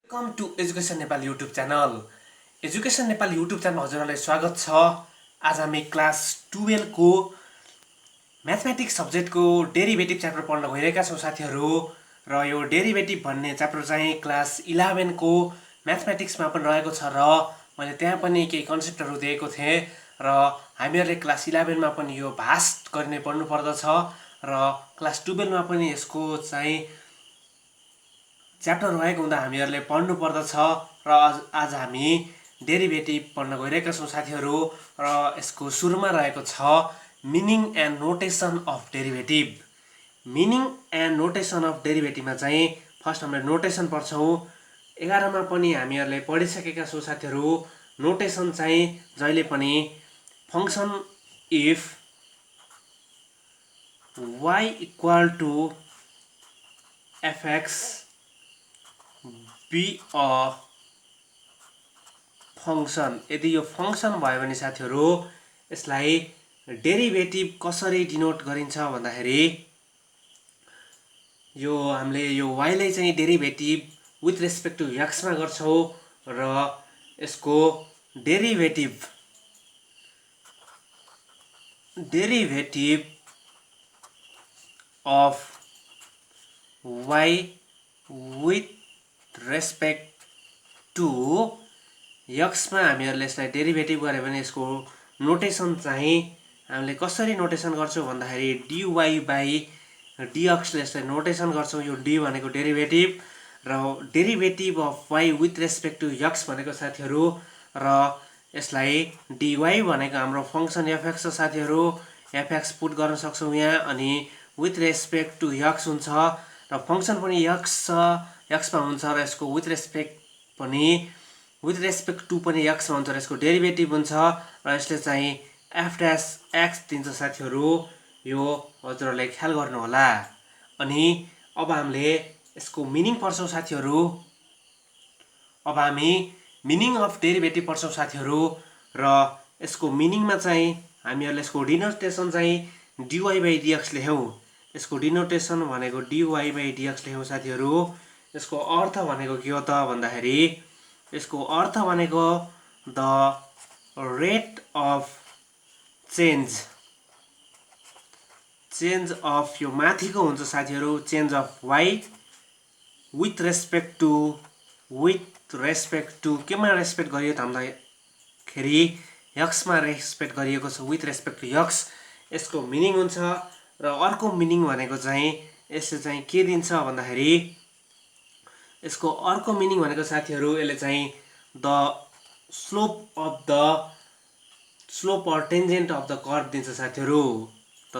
Welcome to education Nepal YouTube channel. Education Nepal YouTube channel हजुरहरूलाई स्वागत छ। आज हामी क्लास 12 को म्याथमेटिक्स सब्जेक्टको डेरिभेटिभ च्याप्टर पढ्न गइरहेका छौँ साथीहरू। र यो डेरिभेटिभ भन्ने च्याप्टर चाहिँ क्लास 11 को म्याथमेटिक्समा पनि रहेको छ र मैले त्यहाँ पनि केही कन्सेप्टहरू दिएको थिएँ र हामीहरूले क्लास 11 मा पनि यो भास्ट गर्ने पढ्नु पर्दछ र क्लास 12 मा पनि यसको चाहिँ च्याप्टर रहेको हुँदा हामीहरूले पढ्नु पर्दछ र आज हामी डेरिभेटिभ पढ्न गइरहेका छौँ साथीहरू। र यसको सुरुमा रहेको छ meaning and notation of derivative. Meaning and notation of डेरिभेटिभमा चाहिँ फर्स्ट हामीले नोटेसन पढ्छौँ। 11 मा पनि हामीहरूले पढिसकेका छौँ साथीहरू। नोटेसन चाहिँ जहिले पनि function if y equal to fx be a function, यदि यो फङ्सन भयो भने साथीहरू यसलाई डेरिभेटिभ कसरी डिनोट गरिन्छ भन्दाखेरि यो हामीले यो y लाई चाहिँ derivative with respect to x मा गर्छौँ र यसको derivative of y with respect to x मा हामीहरूले यसलाई डेरिभेटिभ गऱ्यो भने यसको नोटेसन चाहिँ हामीले कसरी नोटेसन गर्छौँ भन्दाखेरि dy बाई dx ले यसलाई नोटेसन गर्छौँ। यो d भनेको डेरिभेटिभ र derivative of y with respect to x भनेको साथीहरू र यसलाई dy भनेको हाम्रो फङ्सन fx छ साथीहरू। fx पुट गर्न सक्छौँ यहाँ अनि विथ रेस्पेक्ट टु x हुन्छ र फङ्सन पनि x छ, x मा हुन्छ र यसको विथ रेस्पेक्ट टु पनि x मा हुन्छ र यसको डेरिभेटिभ हुन्छ र यसले चाहिँ f डैश x दिन्छ साथीहरू। यो हजुरहरूले ख्याल गर्नु होला। अनि अब हामीले यसको मिनिङ पढ्छौँ साथीहरू। अब हामी मिनिङ अफ डेरिभेटिभ पढ्छौँ साथीहरू र यसको मिनिङमा चाहिँ हामीहरूले यसको डिनोटेसन चाहिँ dy बाई dx लेख्यौँ। यसको डिनोटेसन भनेको dy बाई dx लेख्यौँ साथीहरू। यसको अर्थ भनेको के हो त भन्दाखेरि यसको अर्थ भनेको the rate of change of यो माथिको हुन्छ साथीहरू, change of y with respect to केमा रेस्पेक्ट गरियो त भन्दाखेरि x मा रेस्पेक्ट गरिएको छ विथ रेस्पेक्ट टु x। यसको मिनिङ हुन्छ र अर्को मिनिङ भनेको चाहिँ यसले चाहिँ के दिन्छ भन्दाखेरि यसको अर्को मिनिङ भनेको साथीहरू यसले चाहिँ the slope or tangent of the curve दिन्छ साथीहरू। द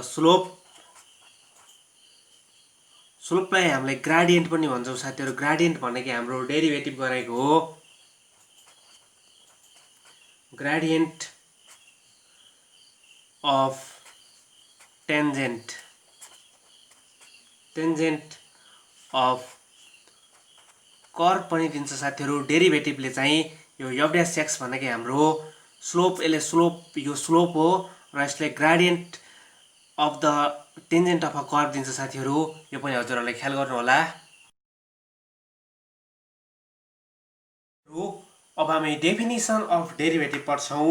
स्लोपलाई हामीले ग्राडियन्ट पनि भन्छौँ साथीहरू। ग्राडियन्ट भनेको हाम्रो डेरिभेटिभ गरेको हो। ग्राडियन्ट अफ टेन्जेन्ट अफ कर्भ पनि दिन्छ साथीहरू। डेरिभेटिभले चाहिँ यो f डैश x भनेको हाम्रो स्लोप, यसले यो स्लोप हो र यसले gradient of the tangent of a curve दिन्छ साथीहरू। यो पनि हजुरहरूले ख्याल गर्नु होला। अब हामी डेफिनिसन अफ डेरिभेटिभ पढ्छौँ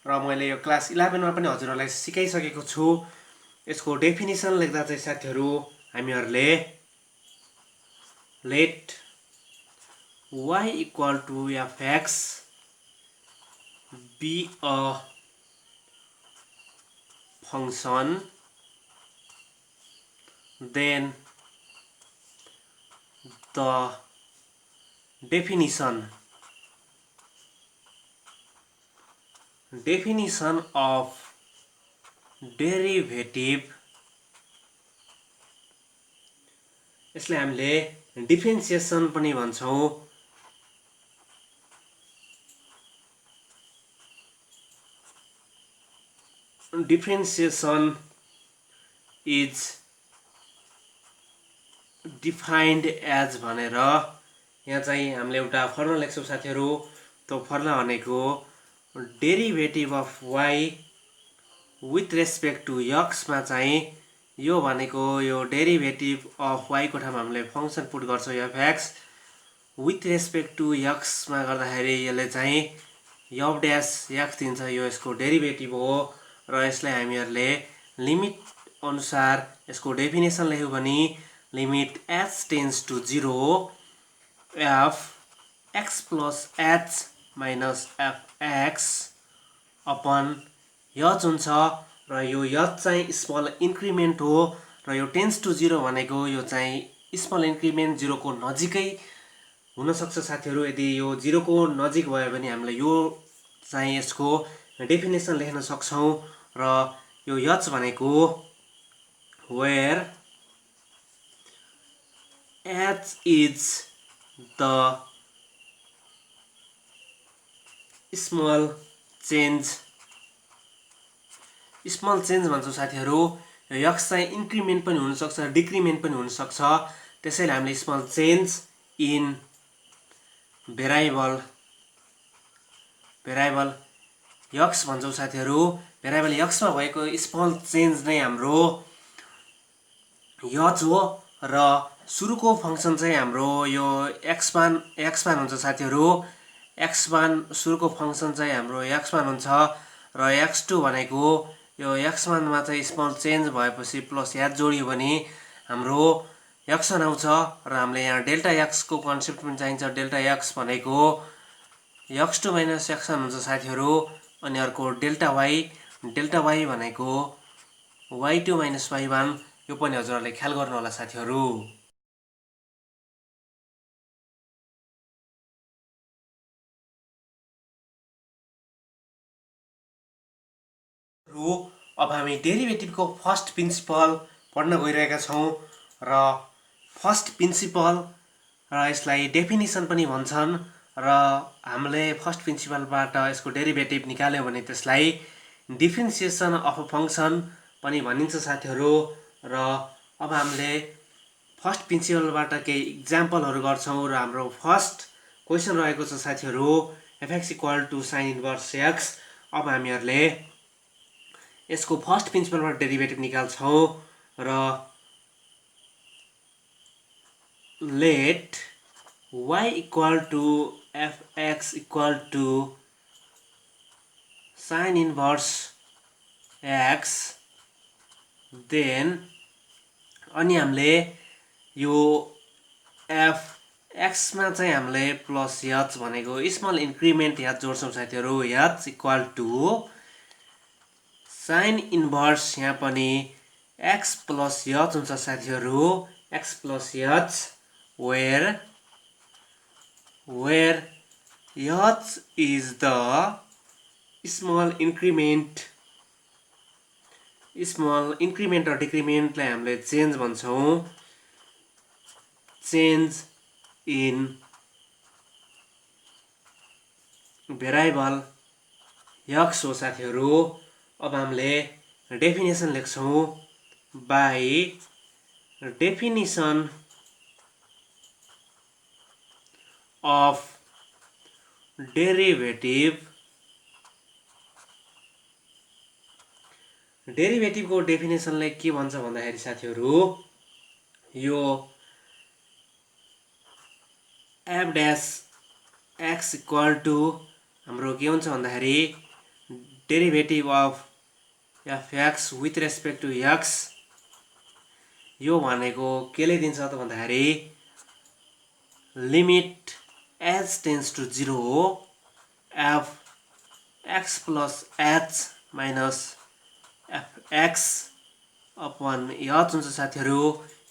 र मैले यो क्लास 11 मा पनि हजुरहरूलाई सिकाइसकेको छु। यसको डेफिनिसन लेख्दा चाहिँ साथीहरू हामीहरूले let y equal to fx be a function then the definition of derivative, यसले हामीले डिफरेन्सिएसन पनि भन्छौँ। डिफरेन्सिएसन इज डिफाइन्ड एज भनेर यहाँ चाहिँ हामीले एउटा फर्मुला लेख्छौँ साथीहरू। त्यो फर्मुला भनेको derivative of y with respect to x मा चाहिँ यो भनेको यो डेरिभेटिभ अफ y को ठाउँमा हामीले फङ्सन पुट गर्छौँ fx विथ रेस्पेक्ट टु एक्समा गर्दाखेरि यसले चाहिँ एफ ड्यास एक्स दिन्छ, यो यसको डेरिभेटिभ हो। र यसलाई हामीहरूले लिमिट अनुसार यसको डेफिनेसन लेख्यौँ भने limit H tends to 0 F X plus H minus F X upon H हुन्छ। र यो यच चाहिँ स्मल इन्क्रिमेन्ट हो र यो टेन्स टु 0 भनेको यो चाहिँ स्मल इन्क्रिमेन्ट 0 को नजिकै हुनसक्छ साथीहरू। यदि यो 0 को नजिक भयो भने हामीले यो चाहिँ यसको डेफिनेसन लेख्न सक्छौँ। र यो यच भनेको where h is the small change भन्छौँ साथीहरू। यक्स चाहिँ इन्क्रिमेन्ट पनि हुनसक्छ, डिक्रिमेन्ट पनि हुनसक्छ। त्यसैले हामीले small change in variable x भन्छौँ साथीहरू। भेराइबल यक्समा भएको स्मल चेन्ज नै हाम्रो यच हो। र सुरुको फङ्सन चाहिँ हाम्रो यो एक्सपान हुन्छ साथीहरू। एक्सपान सुरुको फङ्सन चाहिँ हाम्रो एक्सपान हुन्छ। र x2 भनेको यो एक्सपानमा चाहिँ स्मल चेन्ज भएपछि प्लस याद जोडियो भने हाम्रो एक्सन आउँछ। र हामीले यहाँ डेल्टा एक्सको कन्सेप्ट पनि चाहिन्छ। डेल्टा एक्स भनेको x2 माइनस एक्सन हुन्छ साथीहरू। अनि अर्को डेल्टा वाई भनेको y2 माइनस y1, यो पनि हजुरहरूले ख्याल गर्नु होला साथीहरू। अब हामी डेरिभेटिभको फर्स्ट प्रिन्सिपल पढ्न गइरहेका छौँ। र फर्स्ट प्रिन्सिपल र यसलाई डेफिनेसन पनि भन्छन्। र हामीले फर्स्ट प्रिन्सिपलबाट यसको डेरिभेटिभ निकाल्यौँ भने त्यसलाई डिफ्रेन्सिएसन अफ अ फङ्सन पनि भनिन्छ साथीहरू। र अब हामीले फर्स्ट प्रिन्सिपलबाट केही इक्जाम्पलहरू गर्छौँ। र हाम्रो फर्स्ट क्वेसन रहेको छ साथीहरू f x equal to sine inverse x. अब हामीहरूले यसको फर्स्ट प्रिन्सिपलबाट डेरिभेटिभ निकाल्छौँ। र let y equal to fx equal to sine inverse x, then अनि हामीले यो एफ एक्समा चाहिँ हामीले प्लस यच भनेको स्मल इन्क्रिमेन्ट याद जोड्छौँ साथीहरू। H equal to sine inverse, यहाँ पनि एक्स प्लस यच हुन्छ साथीहरू। X plus h where h is the small increment र डिक्रिमेन्टलाई हामीले चेन्ज भन्छौँ। चेन्ज इन भेराइबल यक्स हो साथीहरू। अब हामीले डेफिनेसन लेख्छौँ। बाई डेफिनेसन अफ डेरिभेटिभको डेफिनेसनले के भन्छ भन्दाखेरि साथीहरू यो f dash x equal to हाम्रो के हुन्छ भन्दाखेरि derivative of f x with respect to x, यो भनेको केले दिन्छ त भन्दाखेरि लिमिट एच टेन्स टु 0 हो F X plus H minus F X upon H हुन्छ साथीहरू।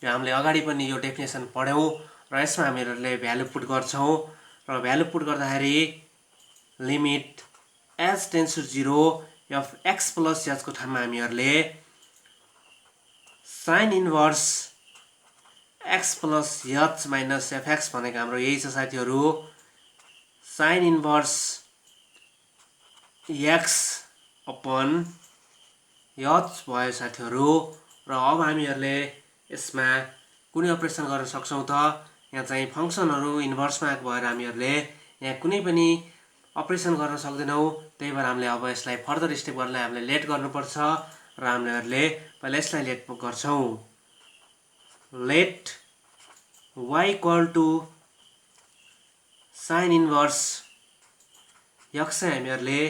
यो हामीले अगाडि पनि यो डेफिनेसन पढ्यौँ। र यसमा हामीहरूले भ्यालु पुट गर्छौँ। र भ्यालु पुट गर्दाखेरि limit H tends to 0 F X plus एचको ठाउँमा हामीहरूले sine inverse x plus H minus F X भनेको हाम्रो यही छ साथीहरू। Sine inverse X upon H भयो साथीहरू। र अब हामीहरूले यसमा कुनै अपरेसन गर्न सक्छौँ त यहाँ चाहिँ फङ्सनहरू इन्भर्समा भएर हामीहरूले यहाँ कुनै पनि अपरेसन गर्न सक्दैनौँ। त्यही भएर हामीले अब यसलाई फर्दर स्टेप गर्नलाई हामीले लेट गर्नुपर्छ। र हामीहरूले पहिला यसलाई लेट गर्छौँ। Let y equal to sine inverse x चाहिँ हामीहरूले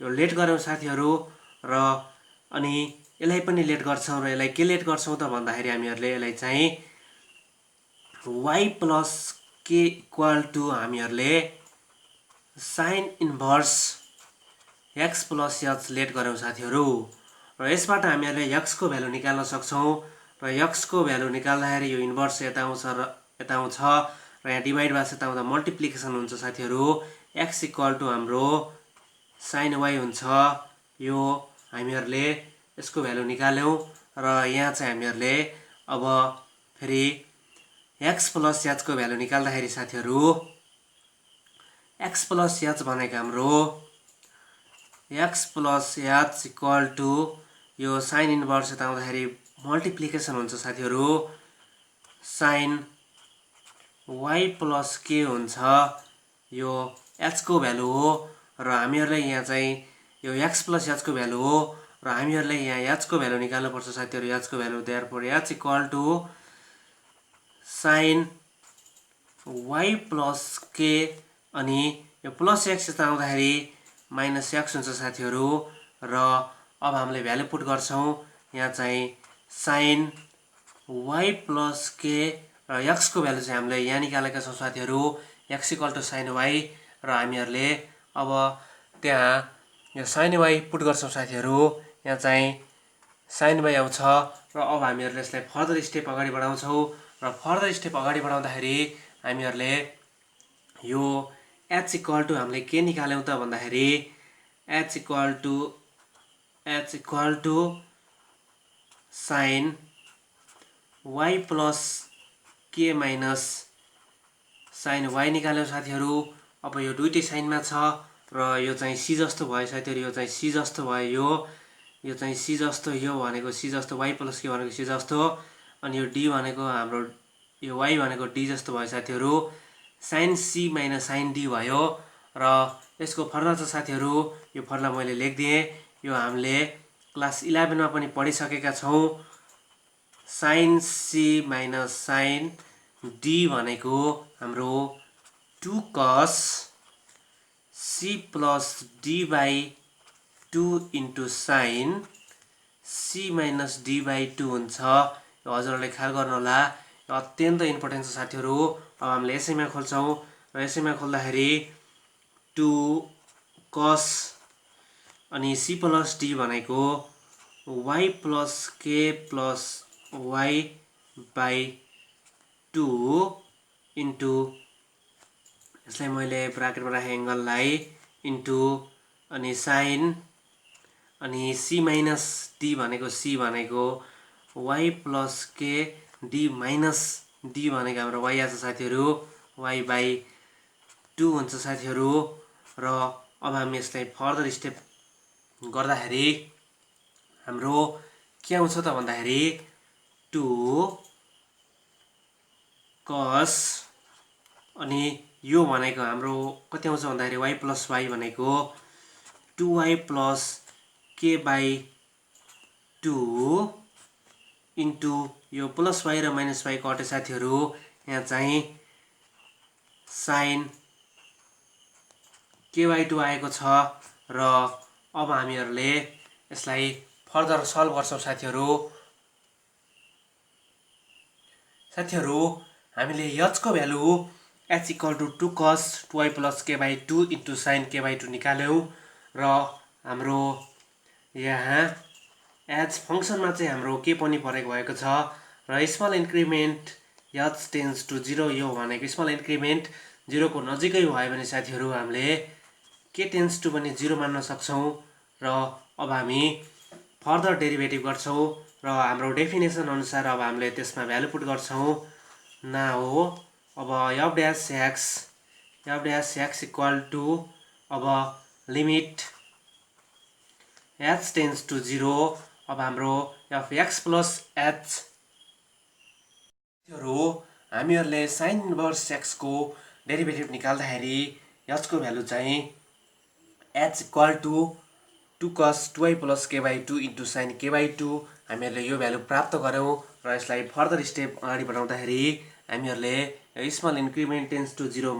यो लेट गऱ्यौँ साथीहरू र अनि यसलाई पनि लेट गर्छौँ र यसलाई के लेट गर्छौँ त भन्दाखेरि हामीहरूले यसलाई चाहिँ y plus k equal to हामीहरूले sine inverse x plus h let गऱ्यौँ साथीहरू र यसबाट हामीहरूले एक्सको भ्यालु निकाल्न सक्छौँ र एक्सको भ्यालु निकाल्दाखेरि यो इन्भर्स यता आउँछ र यता आउँछ र यहाँ डिभाइड भएको यता आउँदा मल्टिप्लिकेसन हुन्छ साथीहरू एक्स इक्वल टु हाम्रो साइन वाई हुन्छ यो हामीहरूले यसको भ्यालु निकाल्यौँ र यहाँ चाहिँ हामीहरूले अब फेरि एक्स प्लस एचको भ्यालु निकाल्दाखेरि साथीहरू एक्स प्लस एच भनेको हाम्रो x plus h equal to यो साइन इन्भर्स यता आउँदाखेरि मल्टिप्लिकेसन हुन्छ साथीहरू साइन वाई प्लस के हुन्छ यो एचको भ्यालु हो र हामीहरूले यहाँ चाहिँ यो एक्स प्लस एचको भ्यालु हो र हामीहरूले यहाँ एचको भ्यालु निकाल्नुपर्छ साथीहरू एचको value therefore H equal to sine Y plus K अनि यो प्लस एक्स यता आउँदाखेरि माइनस एक्स हुन्छ साथीहरू र अब हामीले भ्यालु पुट गर्छौँ यहाँ चाहिँ साइन वाई प्लस के र एक्सको भ्यालु चाहिँ हामीले यहाँ निकालेका छौँ साथीहरू x equal to sine y र हामीहरूले अब त्यहाँ यो साइन वाई पुट गर्छौँ साथीहरू यहाँ चाहिँ साइन वाई आउँछ र अब हामीहरूले यसलाई फर्दर स्टेप अगाडि बढाउँछौँ र फर्दर स्टेप अगाडि बढाउँदाखेरि हामीहरूले यो एच इक्वल टु हामीले के निकाल्यौँ त भन्दाखेरि h equal to sine Y plus k minus sine y निकाल्यौँ साथीहरू अब यो दुइटै साइनमा छ र यो चाहिँ सी जस्तो भयो साथीहरू यो चाहिँ सी जस्तो भयो यो चाहिँ सी जस्तो यो भनेको सी जस्तो वाई प्लस के भनेको सी जस्तो अनि यो डी भनेको हाम्रो यो वाई भनेको डी जस्तो भयो साथीहरू sine c minus sine d भयो र यसको फर्मुला छ साथीहरू यो फर्मुला मैले लेखिदिएँ यो हामीले क्लास 11 मा पनि पढिसकेका छौँ sine c minus sine d भनेको हाम्रो 2 cos c plus d by 2 into sine c minus d by 2 हुन्छ यो हजुरहरूले ख्याल गर्नु होला यो अत्यन्त इम्पोर्टेन्ट छ साथीहरू अब हामीले यसैमा खोल्छौँ र यसैमा खोल्दाखेरि 2 cos अनि सी प्लस डी भनेको वाई प्लस के प्लस वाई बाई 2 इन्टु यसलाई मैले ब्राकेटमा राखेँ एङ्गललाई इन्टु अनि साइन अनि सी माइनस डी भनेको वाई प्लस के डी माइनस डी भनेको हाम्रो वाई आएको साथीहरू वाई बाई 2 हुन्छ साथीहरू र अब हामी यसलाई फर्दर स्टेप गर्दाखेरि हाम्रो के आउँछ त भन्दाखेरि 2 cos अनि यो भनेको हाम्रो कति आउँछ भन्दाखेरि y प्लस y भनेको 2y plus k by 2 into यो प्लस y र माइनस y कटे साथीहरू यहाँ चाहिँ साइन के बाई 2 आएको छ र अब हामीहरूले यसलाई फर्दर सल्भ गर्छौँ साथीहरू हामीले h को value h equal to 2 cos 2y plus k by 2 into sine k by 2 निकाल्यौँ र हाम्रो यहाँ एज फङ्सनमा चाहिँ हाम्रो के पनि परेको भएको छ र small increment h tends to 0 यो भनेको स्मल इन्क्रिमेन्ट 0 को नजिकै भयो भने साथीहरू हामीले के टेन्स टु पनि 0 मान्न सक्छौँ र अब हामी फर्दर डेरिभेटिभ गर्छौँ र हाम्रो डेफिनेसन अनुसार अब हामीले त्यसमा भ्यालु पुट गर्छौँ नाउ अब f dash x equal to अब लिमिट h टेन्स टु 0 अब हाम्रो f x प्लस h हामीहरूले साइन इन्भर्स x को डेरिभेटिभ निकाल्दाखेरि h को भ्यालु चाहिँ h equal to 2 cos 2y plus k by 2 into sine k by 2 हामीहरूले यो भ्यालु प्राप्त गऱ्यौँ र यसलाई फर्दर स्टेप अगाडि बढाउँदाखेरि हामीहरूले स्मल इन्क्रिमेन्ट टेन्स टु 0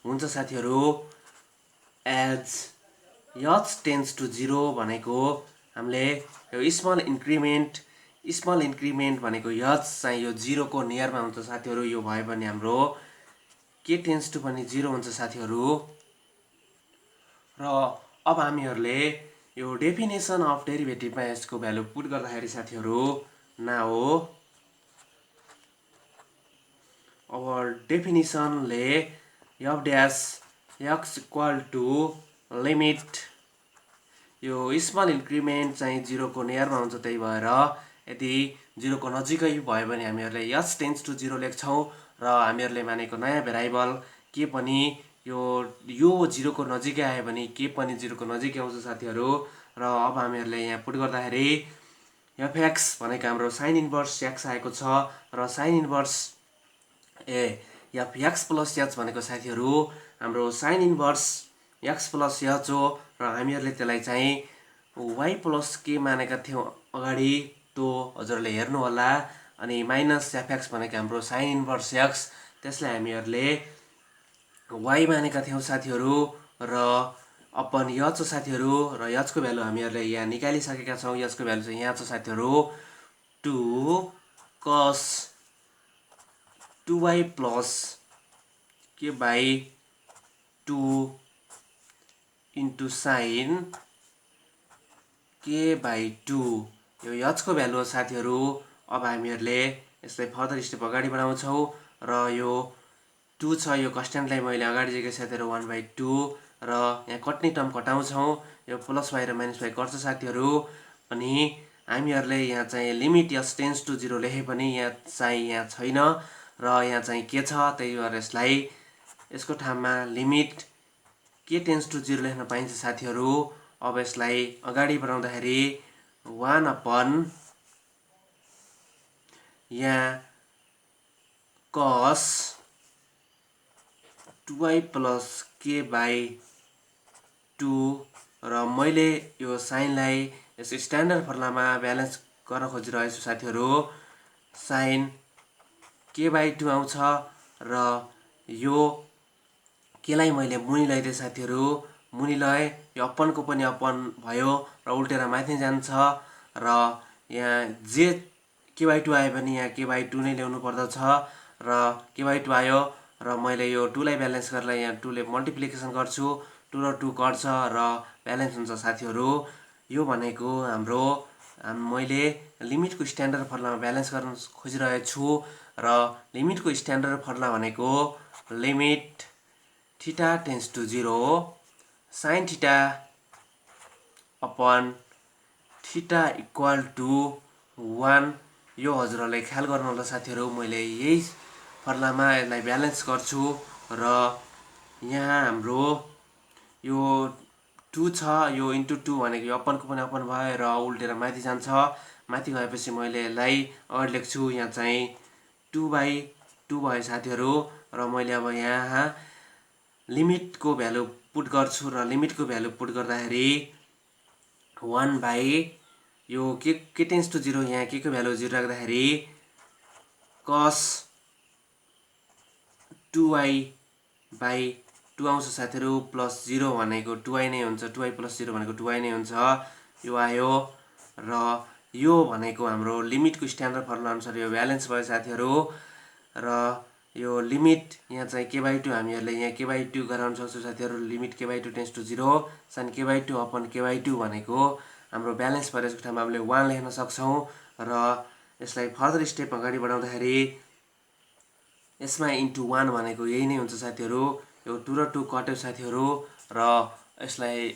हुन्छ साथीहरू एज h टेन्स टु 0 भनेको हामीले यो स्मल इन्क्रिमेन्ट भनेको h चाहिँ यो 0 को नियरमा हुन्छ साथीहरू। यो भयो भने हाम्रो के टेन्स टु पनि 0 हुन्छ साथीहरू। र अब हामीहरूले यो डेफिनेसन अफ डेरिभेटिभमा यसको भ्यालु पुट गर्दाखेरि साथीहरू नाउ अब डेफिनेसनले f dash x equal to limit यो स्मल इन्क्रिमेन्ट चाहिँ 0 को नियरमा हुन्छ, त्यही भएर यदि 0 को नजिकै भयो भने हामीहरूले h टेन्स टु 0 लेख्छौँ र हामीहरूले मानेको नयाँ भेरिएबल के पनि यो 0 को नजिकै आयो भने के पनि 0 को नजिकै आउँछ साथीहरू। र अब हामीहरूले यहाँ पुट गर्दाखेरि fx भनेको हाम्रो साइन इन्भर्स x आएको छ र sine inverse fx plus h भनेको साथीहरू हाम्रो sine inverse x plus h हो र हामीहरूले त्यसलाई चाहिँ y प्लस के मानेका थियौँ अगाडि त्यो हजुरहरूले हेर्नु होला। अनि माइनस fx भनेको हाम्रो साइन इन्भर्स x, त्यसलाई हामीहरूले y मानेका थियौँ साथीहरू र अपन h साथीहरू। र h को भ्यालु हामीहरूले यहाँ निकालिसकेका छौँ। h को भ्यालु चाहिँ यहाँ छ साथीहरू 2 cos 2y plus k by 2 into sine k by 2 यो h को भ्यालु हो साथीहरू। अब हामीहरूले यसलाई फर्दर स्टेप अगाडि बढाउँछौँ र यो 2 छ, यो कन्स्ट्यान्टलाई मैले अगाडि दिएको साथीहरू 1/2 र यहाँ कट्ने टर्म कटाउँछौँ, यो प्लस y र माइनस y गर्छ साथीहरू। अनि हामीहरूले यहाँ चाहिँ लिमिट h टेन्स टु 0 लेखे पनि यहाँ छैन र यहाँ चाहिँ के छ, त्यही भएर यसलाई यसको ठाउँमा लिमिट के टेन्स टु 0 लेख्न पाइन्छ साथीहरू। अब यसलाई अगाडि बढाउँदाखेरि 1 अपन यहाँ cos 2y plus k by 2 र मैले यो साइनलाई यस स्ट्यान्डर्ड फर्मुलामा ब्यालेन्स गर्न खोजिरहेको छु साथीहरू। साइन के बाई 2 आउँछ र यो केलाई मैले मुनि ल्याइदिएँ साथीहरू, मुनि लगाएँ, यो अपनको पनि अपन भयो र उल्टेर माथि जान्छ र यहाँ जे के बाई 2 आयो भने यहाँ के बाई 2 नै ल्याउनु पर्दछ र के बाई 2 आयो र मैले यो 2 लाई ब्यालेन्स गरेर यहाँ 2 ले मल्टिप्लिकेसन गर्छु, 2 र 2 कट्छ र ब्यालेन्स हुन्छ साथीहरू। यो भनेको हाम्रो मैले लिमिटको स्ट्यान्डर्ड फर्मुलामा ब्यालेन्स गर्न खोजिरहेको छु र लिमिटको स्ट्यान्डर्ड फर्मुला भनेको limit theta tends to 0 sine theta upon theta equal to 1। यो हजुरहरूलाई ख्याल गर्नु होला साथीहरू, मैले यही फर्मुलामा यसलाई ब्यालेन्स गर्छु र यहाँ हाम्रो यो 2 छ, यो इन्टु 2 भनेको यो अपनको पनि अपन भयो र उल्टेर माथि जान्छ। माथि गएपछि मैले यसलाई अगाडि लेख्छु, यहाँ चाहिँ 2/2 भयो साथीहरू र मैले अब यहाँ लिमिटको भ्यालु पुट गर्छु र लिमिटको भ्यालु पुट गर्दाखेरि 1 बाई यो के टेन्स टु 0 यहाँ के को भ्यालु 0 राख्दाखेरि cos 2y बाई 2 आउँछ साथीहरू प्लस 0 भनेको 2y नै हुन्छ, 2y प्लस 0 भनेको 2y नै हुन्छ, यो आयो र यो भनेको हाम्रो लिमिटको स्ट्यान्डर्ड फर्मुला अनुसार यो ब्यालेन्स भयो साथीहरू। र यो लिमिट यहाँ चाहिँ के बाई 2 हामीहरूले यहाँ के बाई 2 गराउन सक्छौँ साथीहरू। लिमिट के by 2 tense to 0 sign k by 2 upon के बाई 2 भनेको हाम्रो ब्यालेन्स भएर यसको ठाउँमा हामीले 1 लेख्न सक्छौँ र यसलाई फर्दर स्टेप अगाडि बढाउँदाखेरि यसमा इन्टु 1 भनेको यही नै हुन्छ साथीहरू। यो 2 र 2 कट्यो साथीहरू र यसलाई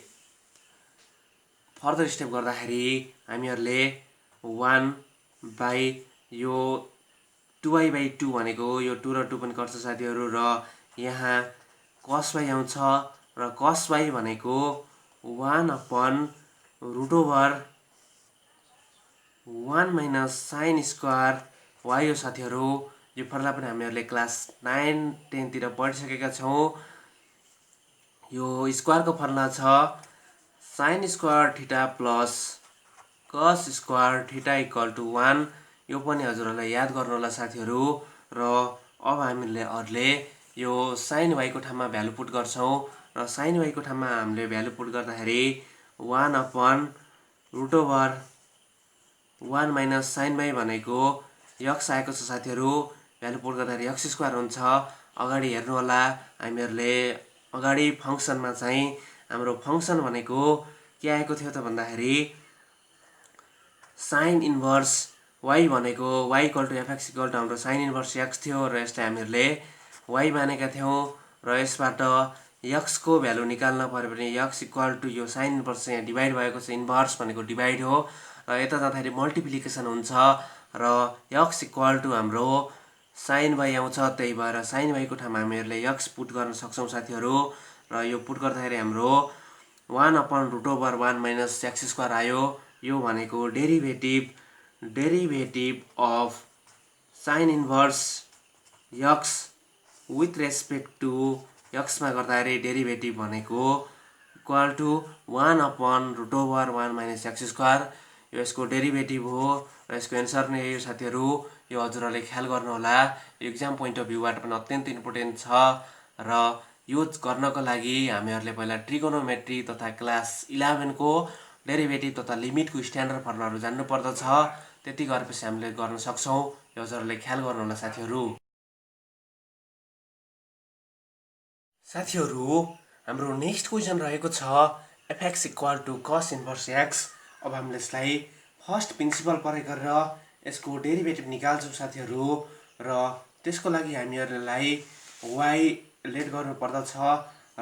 फर्दर स्टेप गर्दाखेरि हामीहरूले 1 बाई यो 2y/2 भनेको यो 2 र 2 पनि कट्छ साथीहरू र यहाँ cos y आउँछ र cos y भनेको 1 upon root over 1 minus sine square y हो साथीहरू। यो फर्मुला पनि हामीहरूले क्लास 9-10 तिर पढिसकेका छौँ। यो स्क्वायरको फर्मुला छ sine square theta plus cos square theta equal to 1। यो पनि हजुरहरूलाई याद गर्नु होला साथीहरू। र अब हामीले यो sin y को ठाउँमा भ्यालु पुट गर्छौं र sin y को ठाउँमा हामीले भ्यालु पुट गर्दाखेरि 1/√1 माइनस sin y भनेको x आएको छ साथीहरु। भ्यालु पुट गर्दाखेरि x² हुन्छ। अगाडि हेर्नु होला हामीहरुले अगाडि फंक्सनमा चाहिँ हाम्रो फंक्सन भनेको के आएको थियो त भन्दाखेरि sin इन्भर्स y भनेको y = fx = हाम्रो sin इन्भर्स x थियो र यसलाई हामीहरुले y मानेका थियौं र यसबाट x को भ्यालु निकाल्न पर्यो भने x = यो sin इन्भर्स यहाँ डिभाइड भएको छ। इन्भर्स भनेको डिभाइड हो र यता जाँदाखेरि मल्टिप्लिकेसन हुन्छ र x = हाम्रो sin y आउँछ। त्यही भएर sin y को ठाउँमा हामीहरुले x पुट गर्न सक्छौं साथीहरु र यो पुट गर्दाखेरि हाम्रो 1/√1 - x² आयो। यो भनेको derivative of sin inverse x with respect to x मा गर्दाखेरि डेरिभेटिभ भनेको इक्वल टु 1/√1 - x²। यो यसको डेरिभेटिभ हो र यसको एन्सर नै हो साथीहरु। यो हजुरहरुले ख्याल गर्नु होला। एक्जाम पोइन्ट अफ भ्यूबाट पनि अत्यन्त इम्पोर्टेन्ट छ र यो गर्नको लागि हामीहरुले पहिला ट्रिगोनोमेट्री तथा क्लास 11 को डेरिभेटिभ तथा लिमिटको स्ट्यान्डर्ड फर्मुलाहरु जान्नु पर्दछ। त्यति गरेपछि हामीले गर्न सक्छौं। यो हजुरहरुले ख्याल गर्नु होला साथीहरु। साथीहरु हाम्रो नेक्स्ट क्वेशन रहेको छ fx = cos इन्भर्स x। अब हामीले यसलाई फर्स्ट प्रिन्सिपल प्रयोग गरेर यसको डेरिभेटिभ निकाल्छौं साथीहरु र त्यसको लागि हामीहरुलाई y लेट गर्नु पर्दछ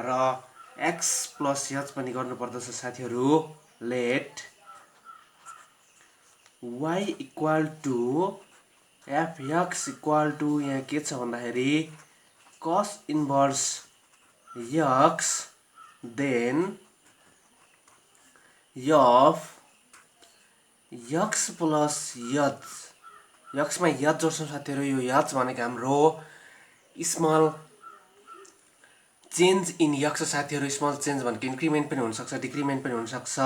र x + h पनि गर्नु पर्दछ साथीहरु। लेट y = fx = यहाँ के छ भन्दाखेरि cos inverse x then f x plus h। x मा h जोड्छौं साथीहरु। यो h भनेको हाम्रो स्मल चेन्ज इन x साथीहरु। स्मल चेन्ज भनेको इन्क्रिमेन्ट पनि हुन सक्छ डिक्रिमेन्ट पनि हुन सक्छ।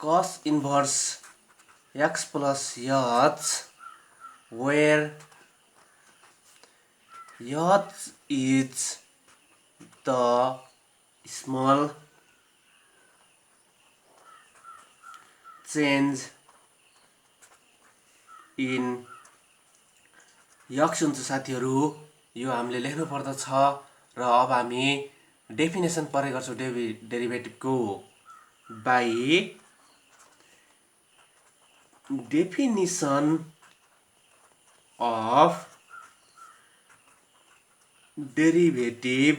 cos inverse x plus h where h is the small change in x हुन्छ साथीहरु। यो हामीले लेख्नु पर्दछ र अब हामी डेफिनेसन प्रयोग गर्छौं डेरिभेटिभको। बाइ डेफिनेसन अफ डेरिभेटिभ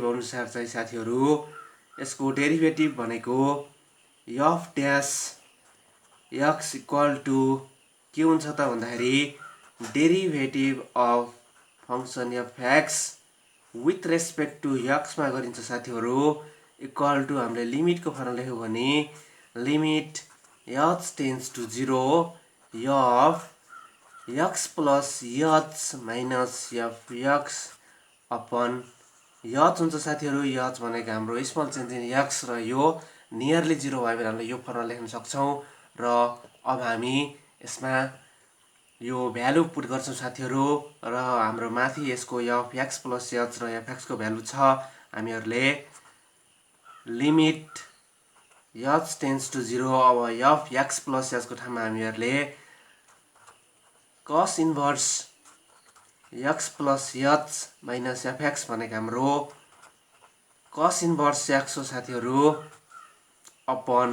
अनुसार चाहिँ साथीहरु यसको डेरिभेटिभ भनेको f डैश x = के हुन्छ त भन्दाखेरि derivative of function fx with respect to x मा गरिन्छ साथीहरु। इक्वल टु हामीले लिमिटको फर्मुला लेख्यौ भने limit h tends to 0 f x plus h minus fx upon h हुन्छ साथीहरु। h भनेको हाम्रो स्मल चेन्ज इन x र यो नियरली 0 भयो भने हामीले यो फर्मुला लेख्न सक्छौं र अब हामी यसमा यो भ्यालु पुट गर्छौं साथीहरु र हाम्रो माथि यसको f x plus h र fx को भ्यालु छ। हामीहरुले लिमिट h टेन्ड्स टु 0 अब f x plus h को ठाउँमा हामीहरुले cos inverse x plus h minus fx भनेको हाम्रो cos इन्भर्स x हो साथीहरु अपन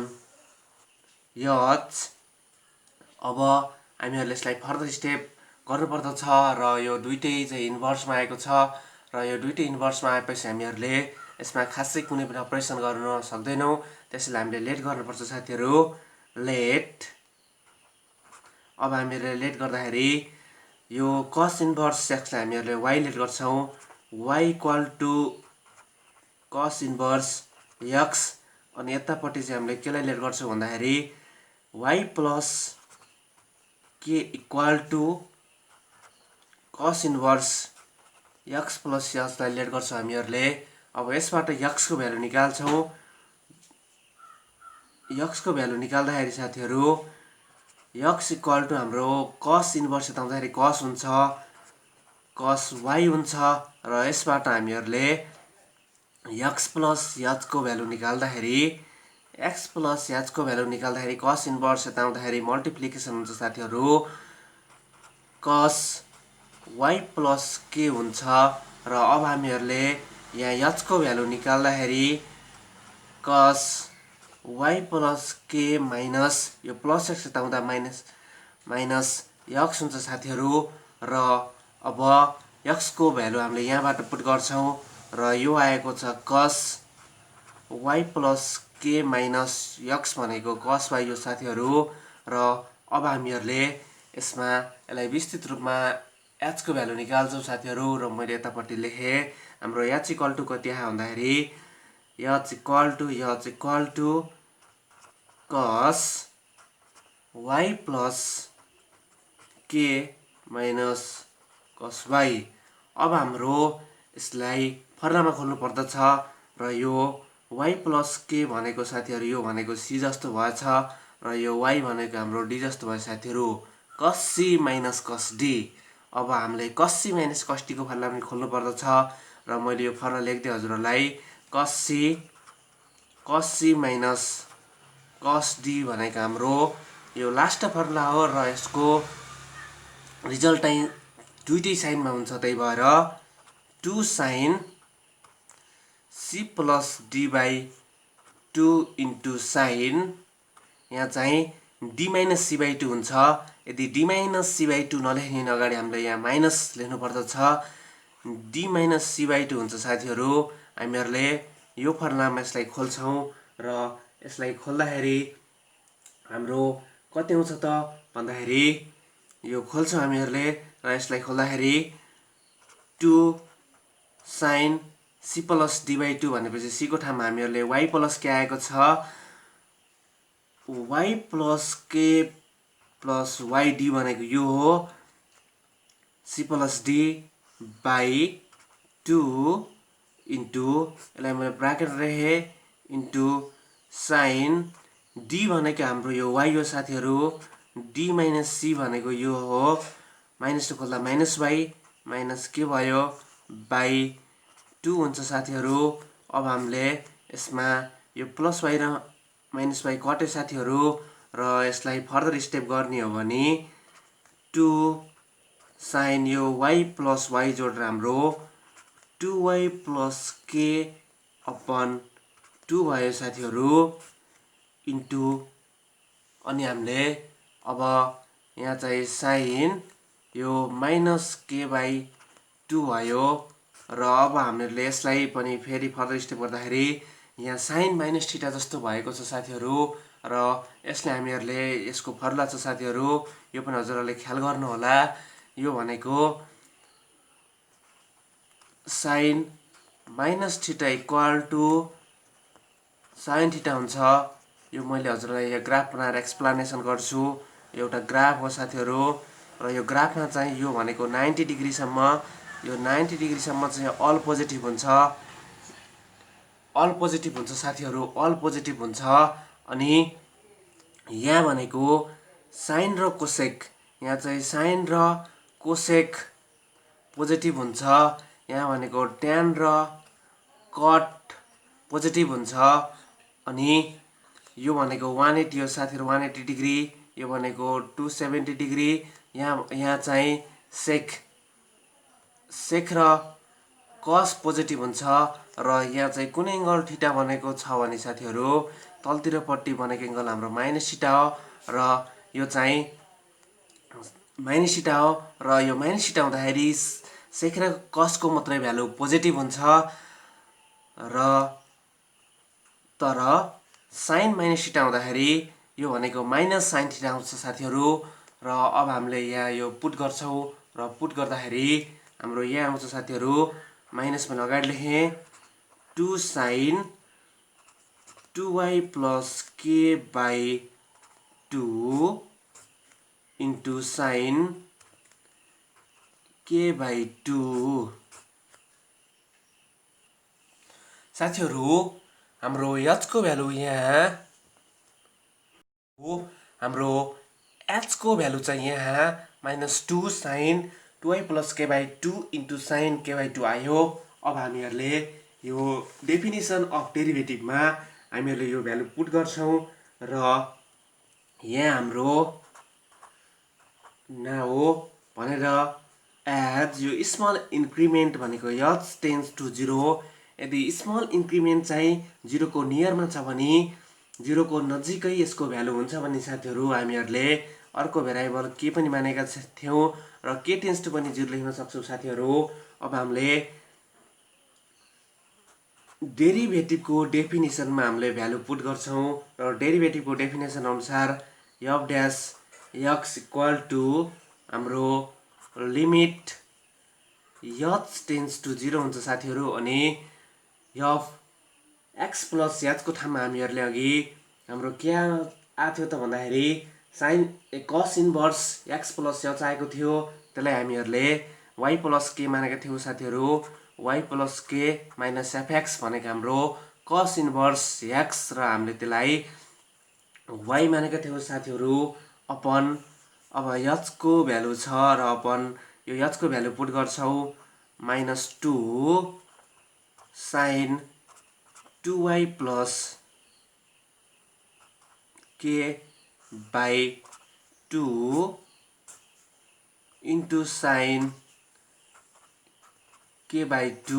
h। अब हामीहरुले यसलाई फर्दर स्टेप गर्नुपर्दछ र यो दुईटै चाहिँ इन्भर्समा आएको छ र यो दुईटै इन्भर्समा आएपछि हामीहरुले यसमा खासै कुनै पनि अपरेसन गर्न सक्दैनौं। त्यसैले हामीले लेट गर्नुपर्छ साथीहरु। लेट अब हामीहरुले लेट गर्दाखेरि यो cos इन्भर्स x लाई हामीहरुले y लेट गर्छौं। y = cos इन्भर्स x अनि यतापट्टि चाहिँ हामीले केलाई लेट गर्छौं भन्दाखेरि y plus k = cos inverse x plus h लाई लेट गर्छौं हामीहरुले। अब यसबाट x को भ्यालु निकाल्छौं। x को भ्यालु निकाल्दाखेरि साथीहरु x इक्वल टु हाम्रो cos इन्भर्स यताउँदाखेरि cos हुन्छ, cos y हुन्छ र यसबाट हामीहरूले x प्लस h को भ्यालु निकाल्दाखेरि cos इन्भर्स यताउँदाखेरि मल्टिप्लिकेसन हुन्छ साथीहरू, cos y प्लस k हुन्छ र अब हामीहरूले यहाँ h को भ्यालु निकाल्दाखेरि cos y plus k minus यो प्लस x यताउँदा माइनस x हुन्छ साथीहरू र अब x को भ्यालु हामीले यहाँबाट पुट गर्छौं र यो आएको छ cos y plus k minus x भनेको cos y हो साथीहरू र अब हामीहरूले यसलाई विस्तृत रूपमा h को भ्यालु निकाल्छौं साथीहरू र मैले यतापट्टि लेखे हाम्रो h इक्वल टु कति आयो भन्दाखेरि h equal to cos y plus k minus cos y। अब हाम्रो यसलाई फर्मुलामा खोल्नु पर्दछ र यो y प्लस k भनेको साथीहरू यो भनेको c जस्तो भएछ र यो y भनेको हाम्रो d जस्तो भयो साथीहरू, cos c minus cos d। अब हामीले cos c minus cos d को फर्मुला पनि खोल्नु पर्दछ र मैले यो फर्मुला लेख्दै हजुरहरूलाई cos c minus cos d भनेको हाम्रो यो लास्ट फर्मुला हो र यसको रिजल्ट चाहिँ दुईटै साइनमा हुन्छ, त्यही भएर 2 sin c plus d by 2 into sin यहाँ चाहिँ d माइनस c बाई 2 हुन्छ। यदि d माइनस c बाई 2 नलेख्ने अगाडि हामीले यहाँ माइनस लेख्नु पर्दछ, d माइनस c बाई 2 हुन्छ साथीहरू। हामीहरूले यो फर्मुलामा यसलाई खोल्छौं र यसलाई खोल्दाखेरि हाम्रो कति आउँछ त भन्दाखेरि यो खोल्छौं हामीहरूले र यसलाई खोल्दाखेरि 2 sin c plus d by 2 भनेपछि c को ठाउँमा हामीहरूले y प्लस k आएको छ, y plus k plus yd भनेको यो हो c plus d by 2 into यसलाई मैले ब्राकेट राखे इन्टु sin d भनेको हाम्रो यो y हो साथीहरू, d माइनस c भनेको यो हो, माइनस टु खोल्दा माइनस y माइनस के भयो बाई 2 हुन्छ साथीहरू। अब हामीले यसमा यो प्लस y र माइनस y कट्यो साथीहरू र यसलाई फर्दर स्टेप गर्ने हो भने 2 sin यो y प्लस y जोडेर हाम्रो 2y प्लस k अपन 2 भयो साथीहरू इन्टु अनि हामीले अब यहाँ चाहिँ sin यो माइनस k बाई 2 भयो र अब हामीले यसलाई पनि फेरि फर्दर स्टेप गर्दाखेरि यहाँ sin माइनस थीटा जस्तो भएको छ साथीहरू र यसले हामीहरूले यसको फर्मुला छ साथीहरू, यो पनि हजुरहरूले ख्याल गर्नु होला। यो भनेको sin minus theta equal to sin theta हुन्छ। यो मैले हजुरलाई यहाँ ग्राफ बनाएर एक्सप्लेनेसन गर्छु, एउटा ग्राफ हो साथीहरू र यो ग्राफमा चाहिँ यो भनेको 90 डिग्री सम्म, यो 90 डिग्री सम्म चाहिँ अल पोजिटिभ हुन्छ साथीहरू, अल पोजिटिभ हुन्छ। अनि यहाँ भनेको साइन र कोसेक, यहाँ चाहिँ साइन र कोसेक पोजिटिभ हुन्छ, यहाँ भनेको ट्यान र कट पोजिटिभ हुन्छ। अनि यो भनेको 180 हो साथीहरू, 180 डिग्री, यो भनेको 270 डिग्री, यहाँ चाहिँ सेक र कस पोजिटिभ हुन्छ र यहाँ चाहिँ कुन एङ्गल थीटा भनेको छ भने साथीहरू तलतिरपट्टि बनेको एङ्गल हाम्रो माइनस थीटा हो र यो चाहिँ माइनस थीटा हो र यो माइनस थीटा हुँदाखेरि सेक र कसको मात्रै भ्यालु पोजिटिभ हुन्छ र तर साइन माइनस थीटा हुँदाखेरि यो भनेको माइनस साइन थीटा आउँछ साथीहरू र अब हामीले यहाँ यो पुट गर्छौं र पुट गर्दाखेरि हाम्रो यहाँ आउँछ साथीहरू, माइनस मैले अगाडि लेखेँ 2 sin 2y plus k by 2 into sin k by 2। साथीहरू हाम्रो h को भ्यालु यहाँ हो हाम्रो h को भ्यालु चाहिँ यहाँ -2 sin 2y + k/2 into sin k/2 आयो। अब हामीहरूले यो डेफिनेसन अफ डेरिभेटिभमा हामीहरूले यो भ्यालु पुट गर्छौँ र यहाँ हाम्रो नाउ भनेर एज यो स्मल इन्क्रिमेन्ट भनेको h टेन्स टु 0, यदि स्मल इन्क्रिमेन्ट चाहिँ 0 को नियरमा छ भने 0 को नजिकै यसको भ्यालु हुन्छ भने साथीहरू हामीहरूले अर्को भेरिएबल के पनि मानेका थियौँ र के टेन्स टु पनि 0 लेख्न सक्छौँ साथीहरू। अब हामीले डेरिभेटिभको डेफिनेसनमा हामीले भ्यालु पुट गर्छौँ र डेरिभेटिभको डेफिनेसन अनुसार f dash x equal to हाम्रो लिमिट h टेन्स टु 0 हुन्छ साथीहरू। अनि f x प्लस h को ठाउँमा हामीहरूले अघि हाम्रो के आएको थियो त भन्दाखेरि cos inverse x plus h आएको थियो, त्यसलाई हामीहरूले y प्लस k मानेका थियौँ साथीहरू। y plus k minus fx भनेको हाम्रो cos इन्भर्स x र हामीले त्यसलाई y मानेका थियौँ साथीहरू अपन अब h को भ्यालु छ र अपन यो h को भ्यालु पुट गर्छौँ -2 sin 2y plus k/2 into sin k/2।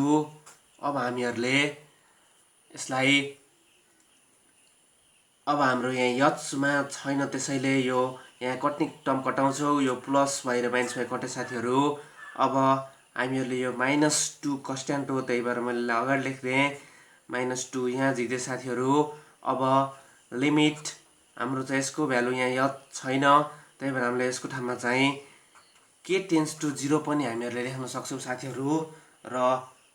अब हामीहरूले यसलाई अब हाम्रो यहाँ h मा छैन त्यसैले यो यहाँ कट्ने टर्म कटाउँछौँ, यो प्लस y र माइनस y कटे साथीहरू। अब हामीहरूले यो -2 कन्स्ट्यान्ट हो त्यही भएर मैले अगाडि लेखिदिएँ -2 यहाँ झिक्दै साथीहरू। अब लिमिट हाम्रो चाहिँ यसको भ्यालु यहाँ h छैन त्यही भएर हामीले यसको ठाउँमा चाहिँ के टेन्स टु 0 पनि हामीहरूले लेख्न सक्छौँ साथीहरू। र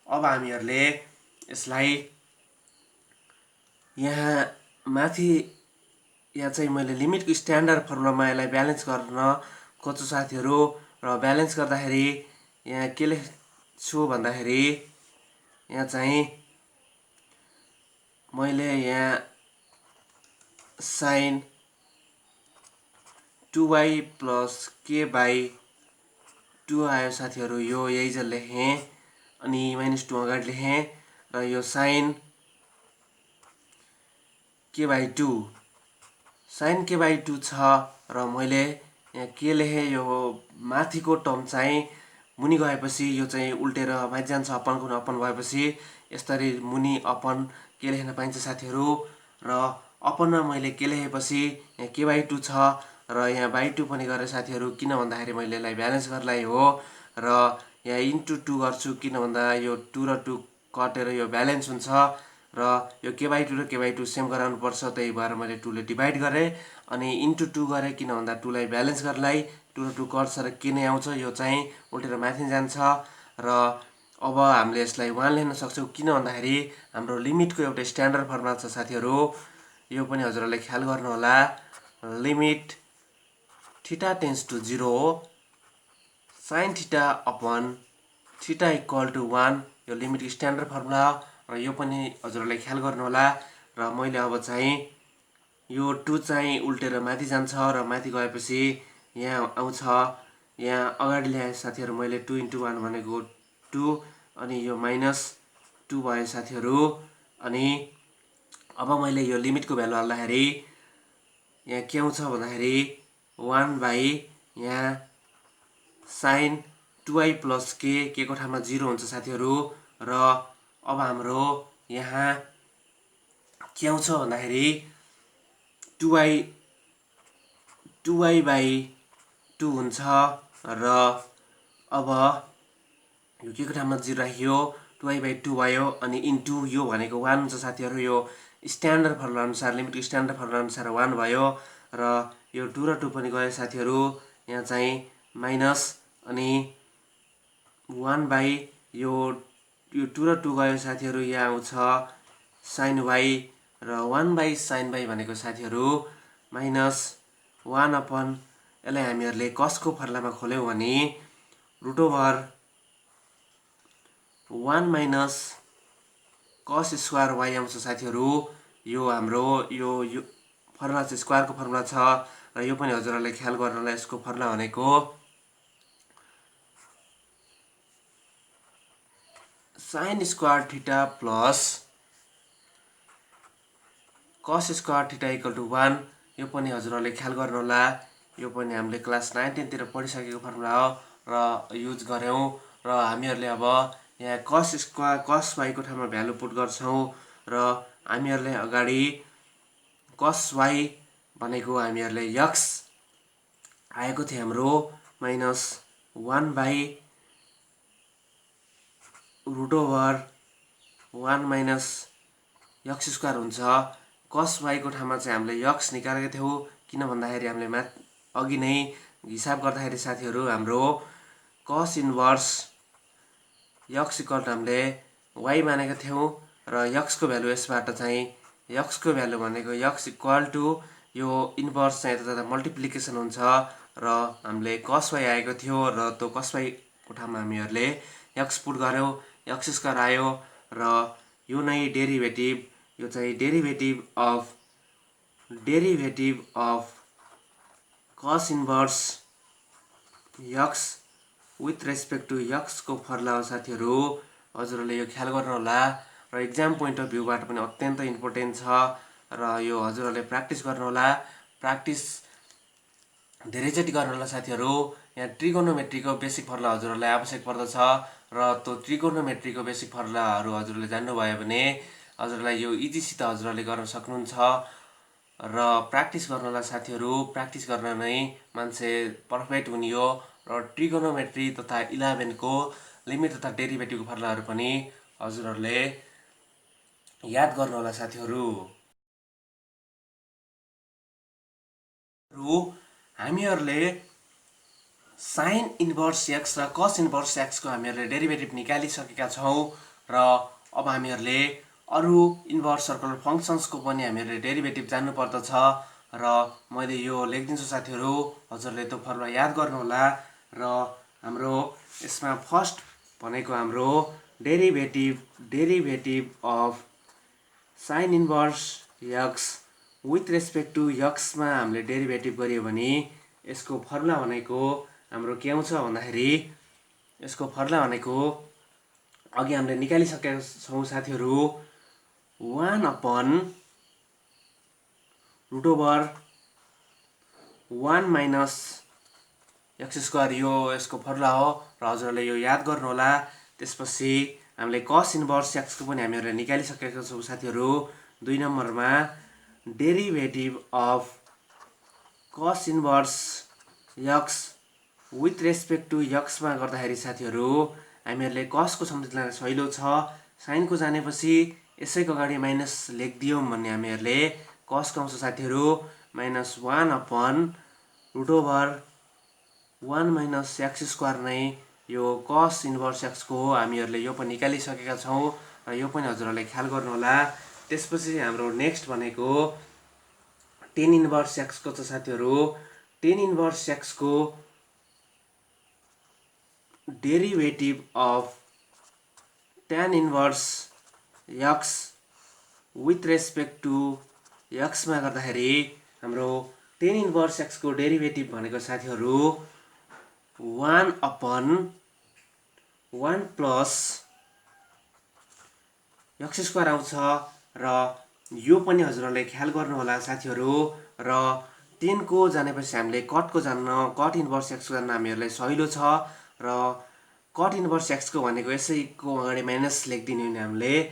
अब हामीहरूले यसलाई यहाँ माथि यहाँ चाहिँ मैले लिमिटको स्ट्यान्डर्ड फर्मुलामा यसलाई ब्यालेन्स गर्न खोज्छु साथीहरू। र ब्यालेन्स गर्दाखेरि यहाँ के लेख्छु भन्दाखेरि यहाँ चाहिँ मैले यहाँ sin 2y प्लस k/2 आयो साथीहरू, यो यही चाहिँ लेखेँ अनि -2 अगाडि लेखेँ र यो sin k/2 छ र मैले यहाँ के लेखेँ यो माथिको टर्म चाहिँ मुनि गएपछि यो चाहिँ उल्टेर माथि जान्छ, अपनको अपन भएपछि यसरी मुनि अपन के लेख्न पाइन्छ साथीहरू। र अपनमा मैले के लेखेपछि यहाँ k/2 छ र यहाँ /2 पनि गरेँ साथीहरू, किन भन्दाखेरि मैले यसलाई ब्यालेन्स गर्नलाई हो र यहाँ इन्टु 2 गर्छु किन भन्दा यो 2 र 2 कटेर यो ब्यालेन्स हुन्छ र यो k/2 र k/2 सेम गराउनु पर्छ त्यही भएर मैले 2 ले डिभाइड गरेँ अनि इन्टु 2 गरेँ किन भन्दा 2 लाई ब्यालेन्स गर्नलाई 2 र 2 कट्छ र के नै आउँछ यो चाहिँ उल्टेर माथि जान्छ। र अब हामीले यसलाई 1 लेख्न सक्छौँ किन भन्दाखेरि हाम्रो लिमिटको एउटा स्ट्यान्डर्ड फर्मुला छ साथीहरू, यो पनि हजुरहरूले ख्याल गर्नुहोला। Limit theta tends to 0 sin theta upon theta equal to 1, यो लिमिट स्ट्यान्डर्ड फर्मुला र यो पनि हजुरहरूले ख्याल गर्नुहोला। र मैले अब चाहिँ यो 2 चाहिँ उल्टेर माथि जान्छ र माथि गएपछि यहाँ आउँछ, यहाँ अगाडि ल्याएँ साथीहरू मैले 2 × 1 भनेको 2 अनि यो -2 भयो साथीहरू। अनि अब मैले यो लिमिटको भ्यालु हाल्दाखेरि यहाँ के आउँछ भन्दाखेरि 1 यहाँ sin 2y प्लस k को ठाउँमा 0 हुन्छ साथीहरू। र अब हाम्रो यहाँ के आउँछ भन्दाखेरि 2y/2 हुन्छ र अब यो के को ठाउँमा 0 राखियो 2y/2 भयो अनि इन्टु यो भनेको 1 हुन्छ साथीहरू, यो स्ट्यान्डर्ड फर्मुला अनुसार लिमिट स्ट्यान्डर्ड फर्मुला अनुसार 1 भयो र यो 2 र 2 पनि गयो साथीहरू, यहाँ चाहिँ माइनस अनि 1 यो 2 र 2 गयो साथीहरू, यहाँ आउँछ sin y र 1 sin y भनेको साथीहरू -1 अपन यसलाई हामीहरूले कसको फर्मुलामा खोल्यौँ भने √1 - cos स्क्वायर y आउँछ साथीहरू। यो हाम्रो यो फर्मुला चाहिँ स्क्वायरको फर्मुला छ र यो पनि हजुरहरूले ख्याल गर्नुहोला। यसको फर्मुला भनेको sin square theta plus cos square theta equal to 1। यो पनि हजुरहरूले ख्याल गर्नुहोला। यो पनि हामीले क्लास 9 10 तिर पढिसकेको फर्मुला हो र युज गर्यौं। र हामीहरूले अब यहाँ cos y को ठाउँमा भ्यालु पुट गर्छौं र हामीहरूले अगाडि cos y भनेको हामीहरूले x आएको थियो हाम्रो माइनस 1/√1 माइनस x स्क्वायर हुन्छ। cos y को ठाउँमा चाहिँ हामीले x निकालेको थियौं, किन भन्दाखेरि हामीले अघि नै हिसाब गर्दाखेरि साथीहरू हाम्रो cos inverse x equal to हामीले y मानेको थियौं र x को भ्यालु यसबाट चाहिँ x को भ्यालु भनेको x इक्वल टु यो इन्भर्स चाहिँ यता मल्टिप्लिकेसन हुन्छ र हामीले cos y आएको थियो र त्यो cos y को ठाउँमा हामीहरूले x पुट गर्यौं, x स्क्वायर आयो र यो नै डेरिभेटिभ, यो चाहिँ derivative of cos inverse x with respect to x को फर्मुला हो साथीहरू। हजुरहरूले यो ख्याल गर्नुहोला र एक्जाम पोइन्ट अफ भ्यूबाट पनि अत्यन्त इम्पोर्टेन्ट छ र यो हजुरहरूले प्र्याक्टिस गर्नुहोला। प्र्याक्टिस धेरैचोटि गर्नुहोला साथीहरू। यहाँ ट्रिगोनोमेट्रीको बेसिक फर्मुला हजुरहरूलाई आवश्यक पर्दछ र त्यो ट्रिगोनोमेट्रीको बेसिक फर्मुलाहरू हजुरहरूले जान्नुभयो भने हजुरलाई यो इजिसित हजुरहरूले गर्न सक्नुहुन्छ र प्र्याक्टिस गर्नुहोला साथीहरू। प्र्याक्टिस गर्न नै मान्छे पर्फेक्ट हुने हो र ट्रिगोनोमेट्री तथा 11 को लिमिट तथा डेरिभेटिभको फर्मुलाहरू पनि हजुरहरूले याद गर्नुहोला साथीहरू। हामीहरूले साइन इन्भर्स x र cos इन्भर्स x को हामीहरूले डेरिभेटिभ निकालिसकेका छौं र अब हामीहरूले अरु इन्भर्स सर्कुलर फंक्सन्सको पनि हामीहरूले डेरिभेटिभ जान्नु पर्दछ र मैले यो लेख्दिन्छु साथीहरू। हजुरले त्यो फर्मुला याद गर्नुहोला र हाम्रो यसमा फर्स्ट भनेको हाम्रो derivative of sine inverse x with respect to x मा हामीले डेरिभेटिभ गरियो भने यसको फर्मुला भनेको हाम्रो के आउँछ भन्दाखेरि यसको फर्मुला भनेको अघि हामीले निकालिसकेका छौं साथीहरू 1/√1 माइनस x स्क्वायर यो यसको फर्मुला हो र हजुरहरूले यो याद गर्नुहोला। त्यसपछि हामीले cos इन्भर्स x को पनि हामीहरूले निकालिसकेका छौं साथीहरू। 2 नम्बरमा derivative of cos inverse x with respect to x मा गर्दाखेरि साथीहरू हामीहरूले cos को सम्झिन सहिलो छ, sin को जानेपछि यसैको अगाडि माइनस लेख्दियौं भन्ने हामीहरूले cos को आउँछ साथीहरू माइनस 1/√1 माइनस x स्क्वायर नै यो cos इन्भर्स x को हो। हामीहरूले यो पनि निकालिसकेका छौं र यो पनि हजुरहरूले ख्याल गर्नुहोला। त्यसपछि हाम्रो नेक्स्ट भनेको tan इन्भर्स x को छ साथीहरू। tan इन्भर्स x को derivative of tan inverse x with respect to x मा गर्दाखेरि हाम्रो tan इन्भर्स x को डेरिभेटिभ भनेको साथीहरू 1/1 प्लस x स्क्वायर आउँछ र यो पनि हजुरहरूले ख्याल गर्नुहोला साथीहरू। र 10 को जानेपछि हामीले कट को जान्न, कट इन्भर्स x को जान्न हामीहरूलाई सहिलो छ र कट इन्भर्स x को भनेको यसैको अगाडि माइनस लेख्दिने हुने हामीले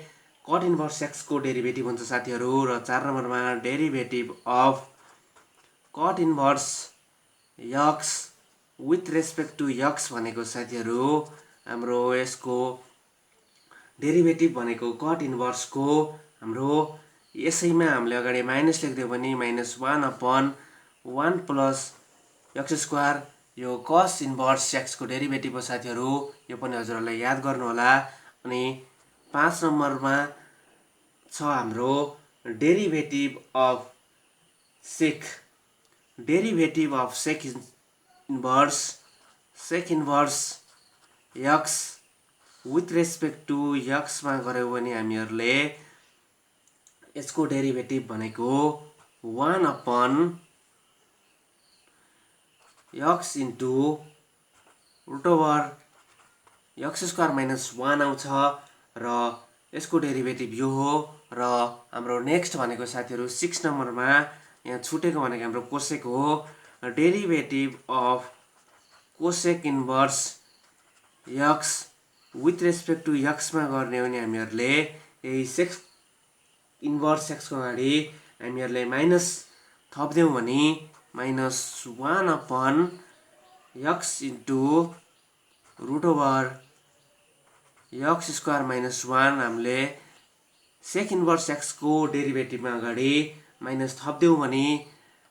कट इन्भर्स x को डेरिभेटिभ हुन्छ साथीहरू। र 4 नम्बरमा derivative of cot inverse x with respect to x भनेको साथीहरू हाम्रो यसको डेरिभेटिभ भनेको कट इन्भर्स को हाम्रो यसैमा हामीले अगाडि माइनस लेख्दियौ भने माइनस 1/1 प्लस x स्क्वायर यो cos इन्भर्स x को डेरिभेटिभ हो साथीहरू। यो पनि हजुरहरूले याद गर्नुहोला। अनि 5 नम्बरमा छ हाम्रो derivative of sec inverse x with respect to x मा गर्यौ भने हामीहरूले यसको डेरिभेटिभ भनेको 1/√x x into root over x square minus 1 आउँछ र यसको डेरिभेटिभ यो हो। र हाम्रो नेक्स्ट भनेको साथीहरू 6 नम्बरमा यहाँ छुटेको भनेको हाम्रो कोसेक हो। Derivative of cosec inverse x with respect to x मा गर्ने हो भने हामीहरूले यही सेक्स इन्भर्स एक्सको अगाडि हामीहरूले माइनस थप्दियौँ भने -1 x into root over x square minus 1 हामीले सेक इन्भर्स एक्सको डेरिभेटिभमा अगाडि माइनस थप्दियौँ भने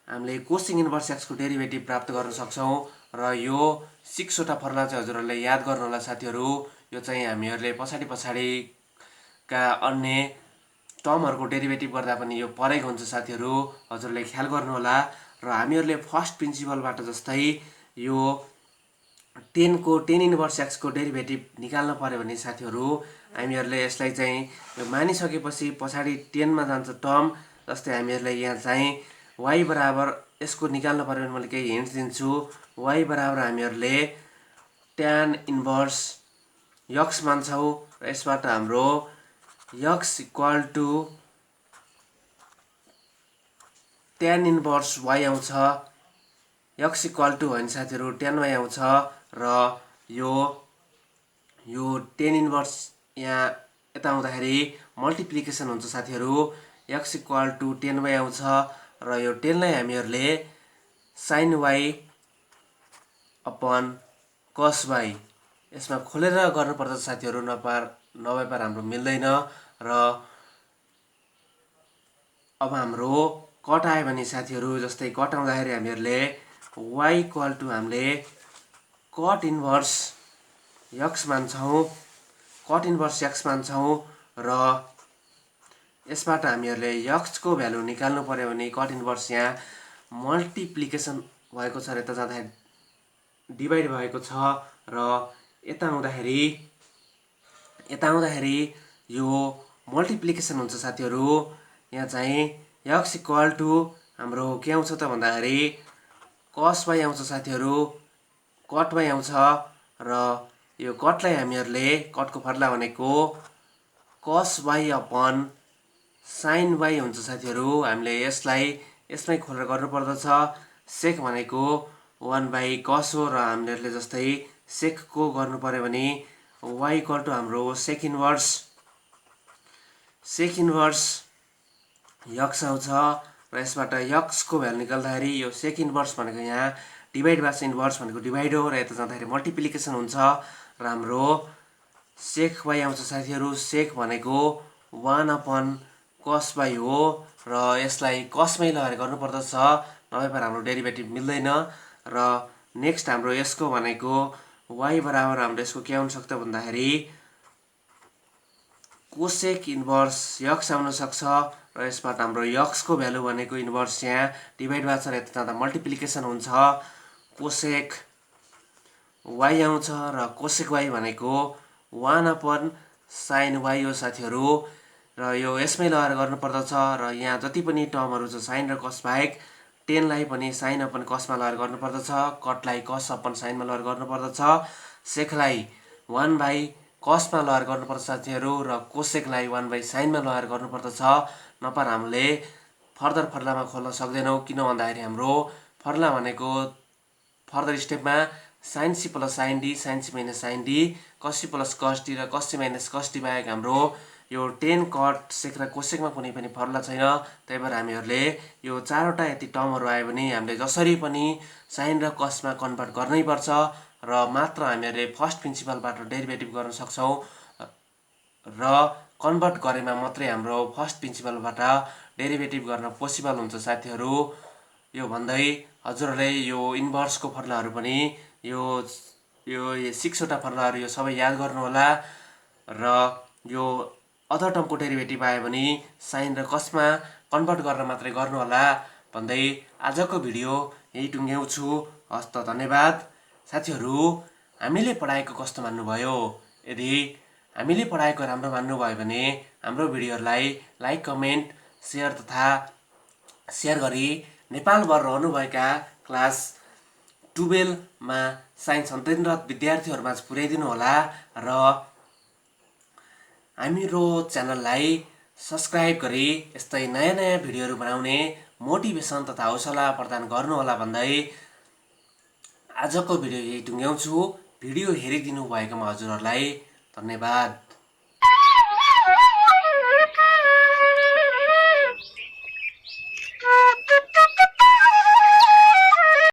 हामीले कोसेक इन्भर्स एक्सको डेरिभेटिभ प्राप्त गर्न सक्छौँ। र यो 6 वटा फर्मुला चाहिँ हजुरहरूले याद गर्नु होला साथीहरू। यो चाहिँ हामीहरूले पछाडिका अन्य टर्महरूको डेरिभेटिभ गर्दा पनि यो परेको हुन्छ साथीहरू, हजुरहरूले ख्याल गर्नु होला। र हामीहरूले फर्स्ट प्रिन्सिपलबाट जस्तै यो 10 को 10 इन्भर्स एक्सको डेरिभेटिभ निकाल्न पर्यो भने साथीहरू हामीहरूले यसलाई चाहिँ यो मानिसकेपछि पछाडि 10 मा जान्छ टर्म। जस्तै हामीहरूले यहाँ चाहिँ y बराबर यसको निकाल्न पर्यो भने मैले केही हिन्ट्स दिन्छु। y बराबर हामीहरूले tan इन्भर्स x मान्छौँ र यसबाट हाम्रो x equal to tan inverse y आउँछ। x इक्वल टु होइन साथीहरू tan y आउँछ र यो 10 इन्भर्स यहाँ यता आउँदाखेरि मल्टिप्लिकेसन हुन्छ साथीहरू। x equal to tan y आउँछ र यो 10 लाई हामीहरूले sin y upon cos y यसमा खोलेर गर्नुपर्छ साथीहरू, नभए पार हाम्रो मिल्दैन। र अब हाम्रो कट आयो भने साथीहरू जस्तै कट आउँदाखेरि हामीहरूले y इक्वल टु हामीले कट इन्भर्स x मान्छौँ, कट इन्भर्स x मान्छौँ र यसबाट हामीहरूले x को भ्यालु निकाल्नु पर्यो भने कट इन्भर्स यहाँ मल्टिप्लिकेसन भएको छ र यता जाँदाखेरि डिभाइड भएको छ र यता आउँदाखेरि यो मल्टिप्लिकेसन हुन्छ साथीहरू। यहाँ चाहिँ x इक्वल टु हाम्रो के आउँछ त भन्दाखेरि cos y आउँछ साथीहरू, कट y आउँछ र यो कटलाई हामीहरूले कटको फर्मुला भनेको cos y upon sin y हुन्छ साथीहरू। हामीले यसलाई यसमै खोलेर गर्नुपर्दछ। सेक भनेको 1/cos हो र हामीहरूले जस्तै सेकको गर्नु पर्यो भने y इक्वल टु हाम्रो सेक इन्भर्स x आउँछ र यसबाट x को भ्यालु निकाल्दाखेरि यो सेक इन्भर्स भनेको यहाँ डिभाइड भएको छ, इन्भर्स भनेको डिभाइड हो र यता जाँदाखेरि मल्टिप्लिकेसन हुन्छ र हाम्रो सेक y आउँछ साथीहरू। सेक भनेको 1/cos y हो र यसलाई कसमै लगाएर गर्नुपर्दछ, नभए पार हाम्रो डेरिभेटिभ मिल्दैन। र नेक्स्ट हाम्रो यसको भनेको y बराबर हाम्रो यसको के आउन सक्छ भन्दाखेरि कोसेक इन्भर्स x आउन सक्छ र यसबाट हाम्रो x को भ्यालु भनेको इन्भर्स यहाँ डिभाइड भएको छ र यता जाँदा मल्टिप्लिकेसन हुन्छ, कोसेक y आउँछ र कोसेक y भनेको 1/sin y हो साथीहरू। र यो यसमै लगाएर गर्नुपर्दछ र यहाँ जति पनि टर्महरू छ साइन र कस बाहेक 10 लाई पनि साइन अपन कसमा लगाएर गर्नुपर्दछ, कटलाई कस अपन साइनमा लगाएर गर्नुपर्दछ, सेकलाई 1/cos मा लगाएर गर्नुपर्दछ साथीहरू र कोसेकलाई 1/sin मा लगाएर गर्नुपर्दछ। नपार हामीले फर्दर फर्मुलामा खोल्न सक्दैनौँ, किन भन्दाखेरि हाम्रो फर्मुला भनेको फर्दर स्टेपमा sin c plus sin d, sin c minus sin d, cos c plus cos d र cos c minus cos d बाहेक हाम्रो यो 10 कट सेक र कोसेकमा कुनै पनि फर्मुला छैन। त्यही भएर हामीहरूले यो 4 वटा यति टर्महरू आयो भने हामीले जसरी पनि साइन र कसमा कन्भर्ट गर्नै पर्छ र मात्र हामीहरूले फर्स्ट प्रिन्सिपलबाट डेरिभेटिभ गर्न सक्छौँ र कन्भर्ट गरेमा मात्रै हाम्रो फर्स्ट प्रिन्सिपलबाट डेरिभेटिभ गर्न पोसिबल हुन्छ साथीहरू। यो भन्दै हजुरहरूले यो इन्भर्सको फर्मुलाहरू पनि यो 6 वटा फर्मुलाहरू यो सबै याद गर्नु होला र यो अदर टर्मको डेरिभेटिभ आयो भने साइन र कसमा कन्भर्ट गर्न मात्रै गर्नु होला भन्दै आजको भिडियो यही टुङ्ग्याउँछु। हस् त, धन्यवाद साथीहरू। हामीले पढाएको कस्तो मान्नुभयो? यदि हामीले पढाएको राम्रो मान्नुभयो भने हाम्रो भिडियोहरूलाई लाइक, कमेन्ट, सेयर गरी नेपालभर रहनुभएका क्लास 12 मा साइन्स अध्ययनरत विद्यार्थीहरुमा पुर्याइदिनु होला र हाम्रो च्यानललाई सब्स्क्राइब गरी यस्तै नयाँ नयाँ भिडियोहरु बनाउने मोटिभेसन तथा हौसला प्रदान गर्नु होला भन्दै आजको भिडियो यही टुङ्ग्याउँछु। भिडियो हेरिदिनु भएकोमा हजुरहरुलाई धन्यवाद।